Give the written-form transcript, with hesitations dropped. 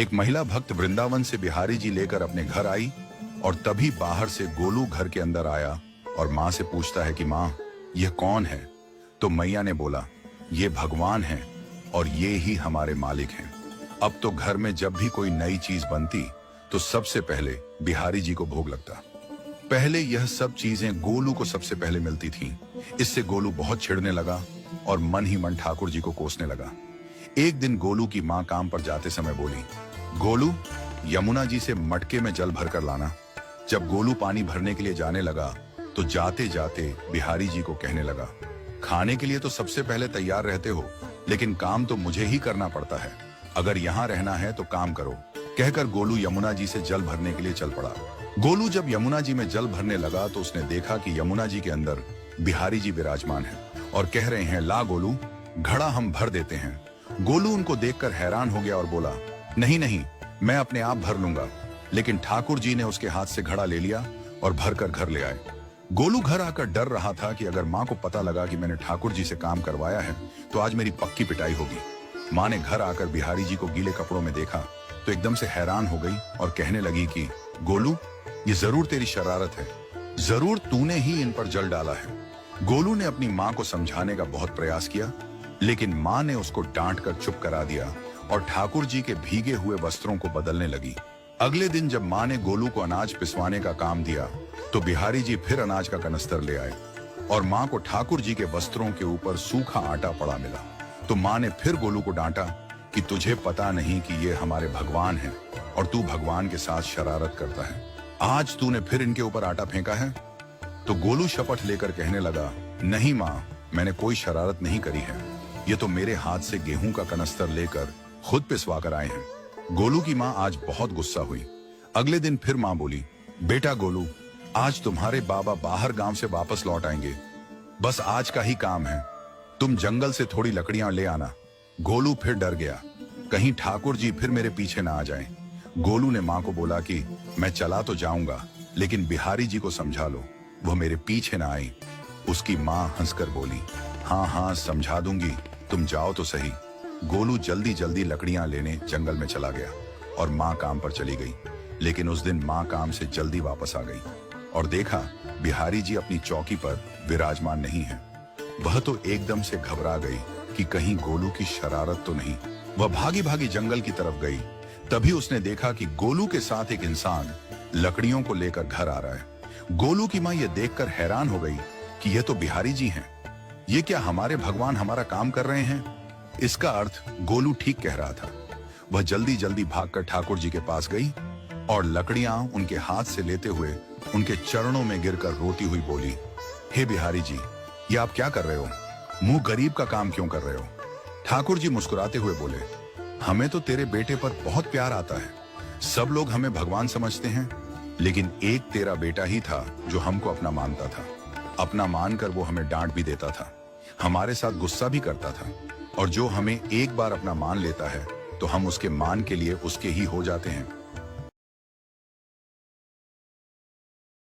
एक महिला भक्त वृंदावन से बिहारी जी लेकर अपने घर आई और तभी बाहर से गोलू घर के अंदर आया और माँ से पूछता है कि माँ, यह कौन है? तो मैया ने बोला, ये भगवान है और ये ही हमारे मालिक हैं। अब तो घर में जब भी कोई नई चीज बनती तो सबसे पहले बिहारी जी को भोग लगता। पहले यह सब चीजें गोलू को सबसे पहले मिलती थीं। इससे गोलू बहुत चिढ़ने लगा और मन ही मन ठाकुर जी को कोसने लगा। एक दिन गोलू की माँ काम पर जाते समय बोली, गोलू, यमुना जी से मटके में जल भरकर लाना। जब गोलू पानी भरने के लिए जाने लगा तो जाते जाते बिहारी जी को कहने लगा, खाने के लिए तो सबसे पहले तैयार रहते हो, लेकिन काम तो मुझे ही करना पड़ता है। अगर यहाँ रहना है तो काम करो। कहकर गोलू यमुना जी से जल भरने के लिए चल पड़ा। गोलू जब यमुना जी में जल भरने लगा तो उसने देखा कि यमुना जी के अंदर बिहारी जी विराजमान है और कह रहे हैं, ला गोलू, घड़ा हम भर देते हैं। गोलू उनको देखकर हैरान हो गया और बोला, नहीं नहीं, मैं अपने आप भर लूंगा। लेकिन ठाकुर जी ने उसके हाथ से घड़ा ले लिया और भरकर घर ले आए। गोलू घर आकर डर रहा था कि अगर माँ को पता लगा कि मैंने ठाकुर जी से काम करवाया है तो आज मेरी पक्की पिटाई होगी। माँ ने घर आकर बिहारी जी को गीले कपड़ों में देखा तो एकदम से हैरान हो गई और कहने लगी कि गोलू, ये जरूर तेरी शरारत है, जरूर तूने ही इन पर जल डाला है। गोलू ने अपनी माँ को समझाने का बहुत प्रयास किया, लेकिन माँ ने उसको डांट कर चुप करा दिया और ठाकुर जी के भीगे हुए वस्त्रों को बदलने लगी। अगले दिन जब माँ ने गोलू को अनाज पिसवाने का काम दिया तो बिहारी जी फिर अनाज का कनस्तर ले आए और माँ को ठाकुर जी के वस्त्रों के ऊपर सूखा आटा पड़ा मिला। तो माँ ने फिर गोलू को डांटा कि तुझे पता नहीं कि ये हमारे भगवान हैं और तू भगवान के साथ शरारत करता है। आज तूने फिर इनके ऊपर आटा फेंका है। तो गोलू शपथ लेकर कहने लगा, नहीं माँ, मैंने कोई शरारत नहीं करी है। ये तो मेरे हाथ से गेहूं का कनस्तर लेकर खुद पिसवा कर आए हैं। गोलू की माँ आज बहुत गुस्सा हुई। अगले दिन फिर माँ बोली, बेटा गोलू, आज तुम्हारे बाबा बाहर गांव से वापस लौट आएंगे। बस आज का ही काम है, तुम जंगल से थोड़ी लकड़ियां ले आना। गोलू फिर डर गया, कहीं ठाकुर जी फिर मेरे पीछे ना आ जाएं। गोलू ने माँ को बोला कि मैं चला तो जाऊंगा, लेकिन बिहारी जी को समझा लो, वो मेरे पीछे ना आई। उसकी माँ हंसकर बोली, हाँ हाँ समझा दूंगी, तुम जाओ तो सही। गोलू जल्दी जल्दी लकड़ियां लेने जंगल में चला गया और माँ काम पर चली गई। लेकिन उस दिन माँ काम से जल्दी वापस आ गई और देखा बिहारी जी अपनी चौकी पर विराजमान नहीं है। वह तो एकदम से घबरा गई कि कहीं गोलू की शरारत तो नहीं। वह भागी भागी जंगल की तरफ गई। तभी उसने देखा कि गोलू के साथ एक इंसान लकड़ियों को लेकर घर आ रहा है। गोलू की माँ यह देखकर हैरान हो गई कि यह तो बिहारी जी हैं। ये क्या हमारे भगवान हमारा काम कर रहे हैं? इसका अर्थ गोलू ठीक कह रहा था। वह जल्दी जल्दी भागकर ठाकुर जी के पास गई और लकड़ियां उनके हाथ से लेते हुए उनके चरणों में गिरकर रोती हुई बोली, हे बिहारी जी, ये आप क्या कर रहे हो? मुंह गरीब का काम क्यों कर रहे हो? ठाकुर जी मुस्कुराते हुए बोले, हमें तो तेरे बेटे पर बहुत प्यार आता है। सब लोग हमें भगवान समझते हैं, लेकिन एक तेरा बेटा ही था जो हमको अपना मानता था। अपना मानकर वो हमें डांट भी देता था, हमारे साथ गुस्सा भी करता था, और जो हमें एक बार अपना मान लेता है तो हम उसके मान के लिए उसके ही हो जाते हैं।